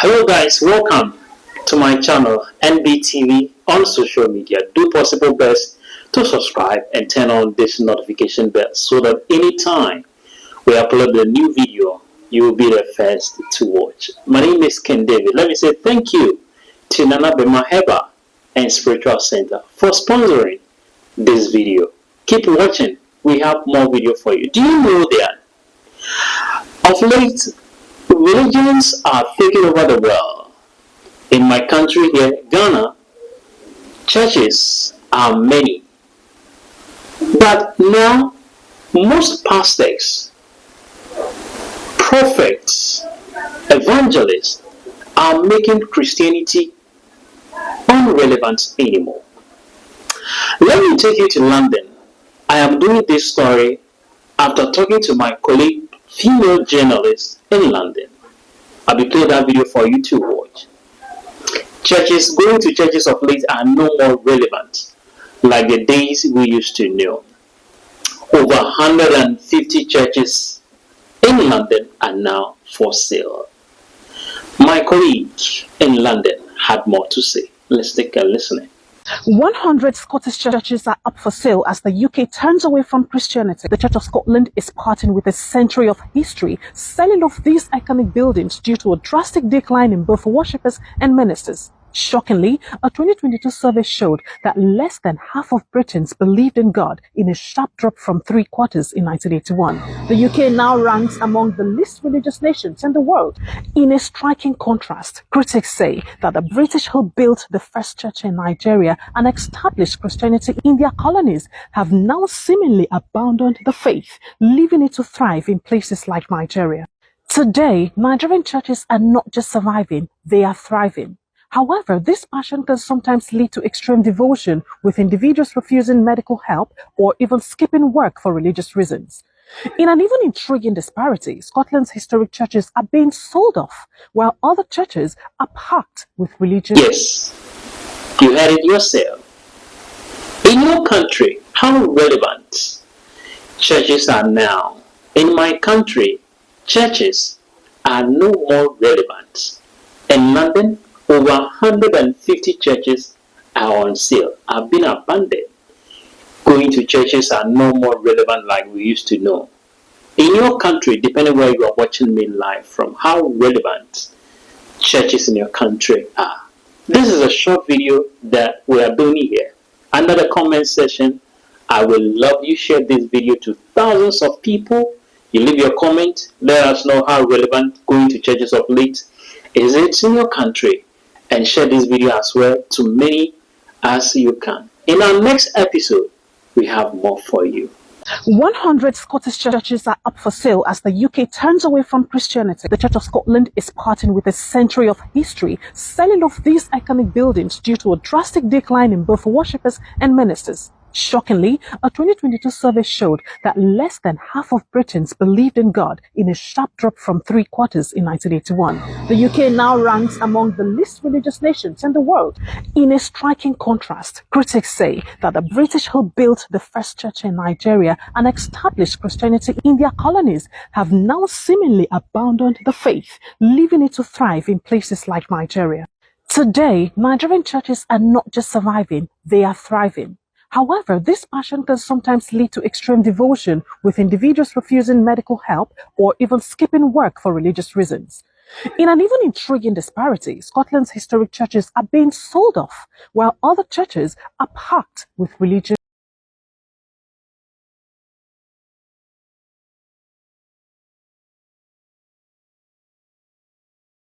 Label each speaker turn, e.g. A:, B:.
A: Hello guys, welcome to my channel NBTV on social media. Do possible best to subscribe and turn on this notification bell so that anytime we upload a new video, you will be the first to watch. My name is Ken David. Let me say thank you to OhenebaMedia and Spiritual Center for sponsoring this video. Keep watching. We have more video for you. Do you know that of late religions are taking over the world? In my country here, Ghana, churches are many. But now, most pastors, prophets, evangelists are making Christianity irrelevant anymore. Let me take you to London. I am doing this story after talking to my colleague, female journalist in London. I'll be playing that video for you to watch. Going to churches of late are no more relevant like the days we used to know. Over 150 churches in London are now for sale. My colleague in London had more to say. Let's take a listen.
B: 100 Scottish churches are up for sale as the UK turns away from Christianity. The Church of Scotland is parting with a century of history, selling off these iconic buildings due to a drastic decline in both worshippers and ministers. Shockingly, a 2022 survey showed that less than half of Britons believed in God, in a sharp drop from 3/4 in 1981. The UK now ranks among the least religious nations in the world. In a striking contrast, critics say that the British who built the first church in Nigeria and established Christianity in their colonies have now seemingly abandoned the faith, leaving it to thrive in places like Nigeria. Today, Nigerian churches are not just surviving, they are thriving. However, this passion can sometimes lead to extreme devotion, with individuals refusing medical help or even skipping work for religious reasons. In an even intriguing disparity, Scotland's historic churches are being sold off, while other churches are packed with religious...
A: Yes, you heard it yourself. In your country, how relevant churches are now. In my country, churches are no more relevant. In London, over 150 churches are on sale, have been abandoned. Going to churches are no more relevant like we used to know. In your country, depending where you are watching me live from, how relevant churches in your country are. This is a short video that we are doing here. Under the comment section, I will love you share this video to thousands of people. You leave your comment, let us know how relevant going to churches of late is it in your country, and share this video as well to many as you can. In our next episode, we have more for you.
B: 100 Scottish churches are up for sale as the UK turns away from Christianity. The Church of Scotland is parting with a century of history, selling off these iconic buildings due to a drastic decline in both worshippers and ministers. Shockingly, a 2022 survey showed that less than half of Britons believed in God, in a sharp drop from 3/4 in 1981. The UK now ranks among the least religious nations in the world. In a striking contrast, critics say that the British who built the first church in Nigeria and established Christianity in their colonies have now seemingly abandoned the faith, leaving it to thrive in places like Nigeria. Today, Nigerian churches are not just surviving, they are thriving. However, this passion can sometimes lead to extreme devotion, with individuals refusing medical help or even skipping work for religious reasons. In an even intriguing disparity, Scotland's historic churches are being sold off, while other churches are packed with religious...